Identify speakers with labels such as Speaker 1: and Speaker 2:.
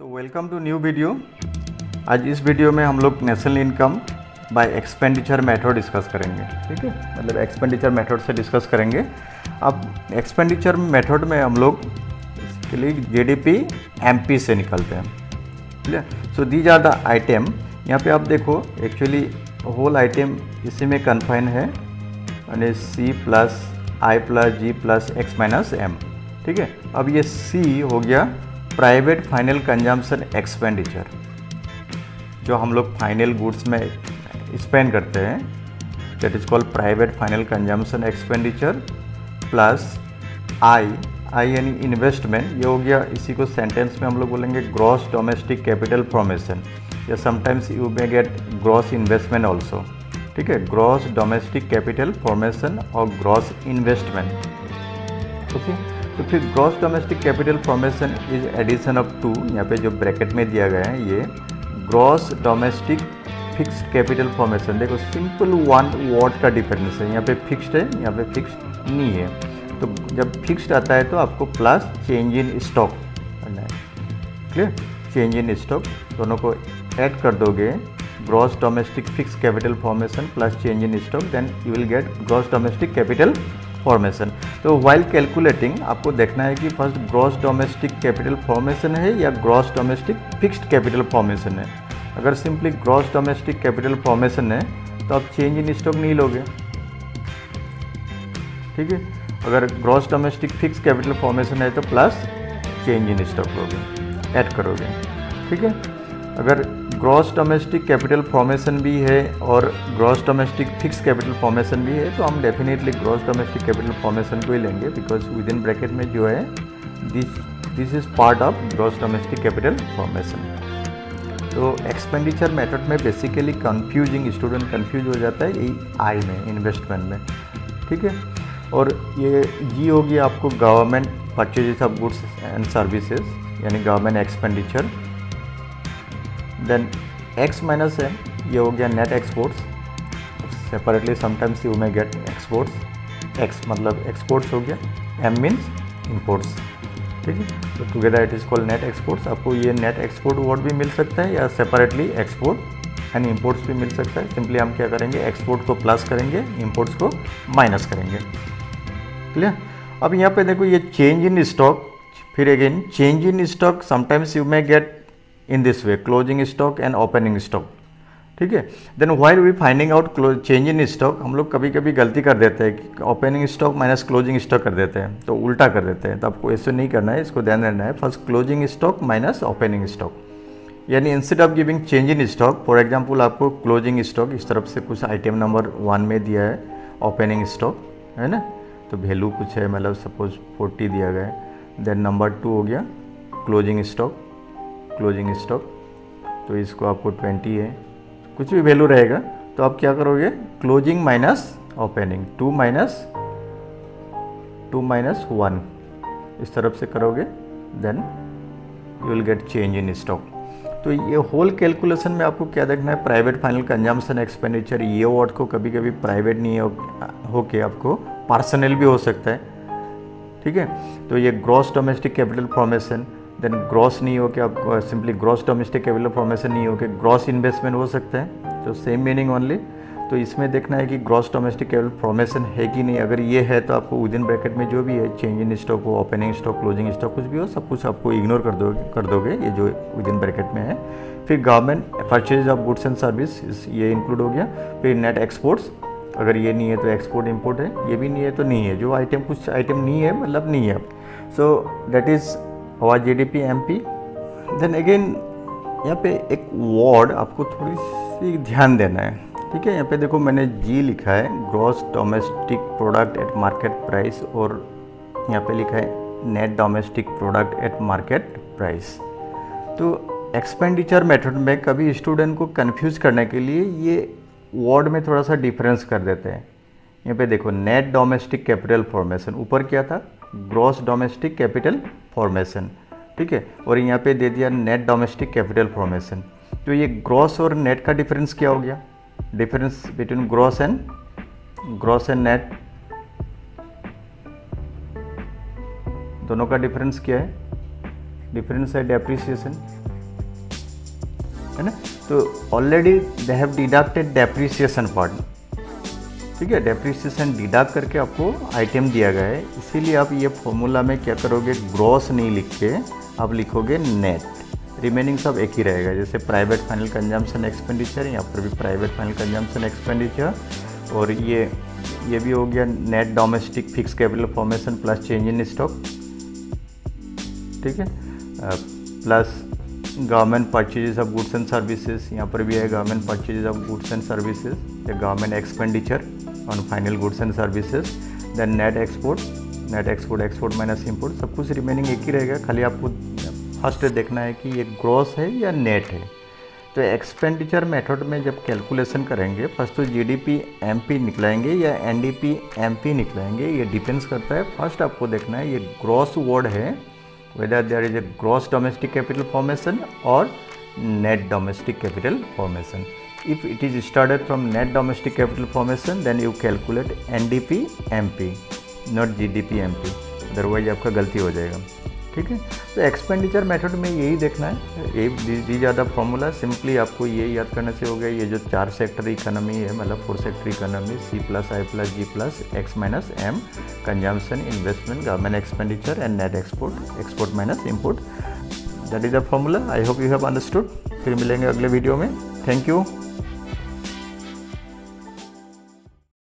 Speaker 1: Welcome to new video. आज इस video में हम लोग national income by expenditure method discuss करेंगे। ठीक है, मतलब एक्सपेंडिचर मेथड से डिस्कस करेंगे। अब एक्सपेंडिचर मेथड में हम लोग इसके लिए जीडीपी एमपी से निकलते हैं। ठीक है, so these are the item. यहाँ पे आप देखो, एक्चुअली होल आइटम इसी में कन्फाइन है, यानी सी प्लस आई प्लस जी प्लस एक्स माइनस एम। ठीक है, अब ये सी हो गया प्राइवेट फाइनल कंजम्पशन एक्सपेंडिचर, जो हम लोग फाइनल गुड्स में स्पेंड करते हैं, that is called private final consumption expenditure. Plus I यानी इन्वेस्टमेंट, ये हो गया, इसी को सेंटेंस में हम लोग बोलेंगे ग्रॉस डोमेस्टिक कैपिटल फॉर्मेशन, या sometimes you may get gross investment also. ठीक है, ग्रॉस डोमेस्टिक कैपिटल फॉर्मेशन और ग्रॉस इन्वेस्टमेंट। ओके, तो फिर gross domestic capital formation is addition of two, यहाँ पे जो ब्रैकेट में दिया गया है ये gross domestic fix capital formation. देखो सिंपल वन वर्ड का डिफरेंस है, यहाँ पे फिक्स्ड है, यहाँ पे फिक्स्ड नहीं है। तो जब फिक्स्ड आता है तो आपको प्लस चेंज इन स्टॉक करना है। क्लियर, चेंज इन स्टॉक दोनों को ऐड कर दोगे, gross domestic fix capital formation plus change in stock, then you will get gross domestic capital formation. तो वाइल कैलकुलेटिंग आपको देखना है कि first gross domestic capital formation है या gross domestic fixed capital formation है। अगर simply gross domestic capital formation है तो आप चेंज इन स्टॉक नहीं लोगे। ठीक है, अगर gross domestic fix capital formation है तो प्लस चेंज इन स्टॉक लोगे, ऐड करोगे। ठीक है, अगर ग्रॉस डोमेस्टिक कैपिटल फॉर्मेशन भी है और gross domestic fix capital formation भी है तो हम definitely gross domestic capital formation को ही लेंगे, बिकॉज विद इन ब्रैकेट में जो है this is part of gross domestic capital formation. तो एक्सपेंडिचर मेथड में बेसिकली कंफ्यूजिंग, स्टूडेंट कंफ्यूज हो जाता है यही आई में, इन्वेस्टमेंट में। ठीक है, और ये जी होगी आपको government purchases of goods and services, यानी government expenditure. Then X minus M, ये हो गया net exports. Separately sometimes you may get exports, X मतलब एक्सपोर्ट्स हो गया, एम मीन्स इंपोर्ट्स। ठीक है, तो together it is called net exports. आपको ये नेट एक्सपोर्ट वर्ड भी मिल सकता है या सेपरेटली एक्सपोर्ट एंड इंपोर्ट्स भी मिल सकता है। सिंपली हम क्या करेंगे, एक्सपोर्ट को प्लस करेंगे, इंपोर्ट्स को माइनस करेंगे। क्लियर, अब यहाँ पे देखो ये चेंज इन स्टॉक, फिर again change in stock sometimes you may get in this way, closing stock and opening stock. ठीक है, then while we finding out change in stock, हम लोग कभी कभी गलती कर देते हैं कि opening stock minus closing stock कर देते हैं, तो उल्टा कर देते हैं। तो आपको ऐसे नहीं करना है, इसको ध्यान रखना है, first closing stock minus opening stock. यानी instead of giving change in stock, for example आपको क्लोजिंग स्टॉक इस तरफ से कुछ आइटम नंबर 1 में दिया है, ओपनिंग स्टॉक है ना, तो वैल्यू कुछ है, मतलब सपोज 40 दिया गया है। देन नंबर 2 हो गया क्लोजिंग स्टॉक, क्लोजिंग स्टॉक, तो इसको आपको 20 है, कुछ भी वैल्यू रहेगा तो आप क्या करोगे, क्लोजिंग माइनस ओपनिंग, 2 माइनस 1 इस तरफ से करोगे, then you will get change in stock. तो ये होल कैलकुलेशन में आपको क्या देखना है, प्राइवेट फाइनल कंजम्पशन एक्सपेंडिचर, ये वर्ड को कभी कभी प्राइवेट नहीं हो के आपको पर्सनल भी हो सकता है। ठीक है, तो ये gross domestic capital formation, then gross नहीं हो के आपको simply gross domestic capital formation नहीं हो के ग्रॉस इन्वेस्टमेंट हो सकता है, तो सेम मीनिंग ओनली। तो इसमें देखना है कि ग्रॉस डोमेस्टिक कैपिटल फॉर्मेशन है कि नहीं। अगर ये है तो आपको विद इन ब्रैकेट में जो भी है, चेंज इन स्टॉक हो, ओपनिंग स्टॉक, क्लोजिंग स्टॉक, कुछ भी हो, सब कुछ आपको इग्नोर कर दोगे ये जो विद इन ब्रैकेट में है। फिर government purchase of goods and service, ये इंक्लूड हो गया। फिर नेट एक्सपोर्ट्स, अगर ये नहीं है तो एक्सपोर्ट इंपोर्ट है, ये भी नहीं है तो नहीं है, जो आइटम कुछ आइटम नहीं है मतलब नहीं है। सो दैट इज़ और जीडीपी एमपी। देन अगेन यहाँ पे एक वर्ड आपको थोड़ी सी ध्यान देना है। ठीक है, यहाँ पे देखो मैंने जी लिखा है, gross domestic product at market price, और यहाँ पे लिखा है net domestic product at market price. तो एक्सपेंडिचर मेथड में कभी स्टूडेंट को कंफ्यूज करने के लिए ये वर्ड में थोड़ा सा डिफरेंस कर देते हैं। यहाँ पे देखो नेट डोमेस्टिक कैपिटल फॉर्मेशन, ऊपर क्या था, ग्रॉस डोमेस्टिक कैपिटल फॉर्मेशन। ठीक है, और यहाँ पे दे दिया नेट डोमेस्टिक कैपिटल फॉर्मेशन। तो ये ग्रॉस और नेट का डिफरेंस क्या हो गया, difference between gross and net, दोनों का डिफरेंस क्या है, डिफरेंस है डेप्रिसिएशन। है ना। तो already they have deducted depreciation part, ठीक है, डेप्रिसिएशन डिडक्ट करके आपको आइटम दिया गया है, इसीलिए आप ये फॉर्मूला में क्या करोगे, ग्रॉस नहीं लिख के आप लिखोगे नेट, रिमेनिंग सब एक ही रहेगा। जैसे प्राइवेट फाइनल कंजम्पशन एक्सपेंडिचर, यहाँ पर भी प्राइवेट फाइनल कंजम्पशन एक्सपेंडिचर, और ये भी हो गया net domestic fix capital formation plus change in stock, ठीक है, plus government purchases of goods and services, यहाँ पर भी है government purchases of goods and services या government expenditure on final goods and services, then net export minus import, सब कुछ remaining एक ही रहेगा। खाली आपको फर्स्ट देखना है कि ये ग्रॉस है या नेट है। तो एक्सपेंडिचर मेथड में जब कैलकुलेशन करेंगे, फर्स्ट तो जीडीपी एमपी निकलाएंगे या एनडीपी एमपी निकलाएंगे, ये डिपेंड्स करता है। फर्स्ट आपको देखना है ये ग्रॉस वर्ड है, whether there is a gross domestic capital formation or net domestic capital formation. If it is started from net domestic capital formation, then you calculate NDP MP, not GDP MP, otherwise आपका गलती हो जाएगा, ठीक है। तो expenditure method में यही देखना है, these are the formula. Simply आपको ये याद करने से हो गया, ये जो 4 सेक्टर इकोनॉमी है, मतलब 4 sector economy, C+I+G+X-M, consumption, investment, government expenditure and net export minus import, that is the formula. I hope you have understood. फिर मिलेंगे अगले वीडियो में। Thank you.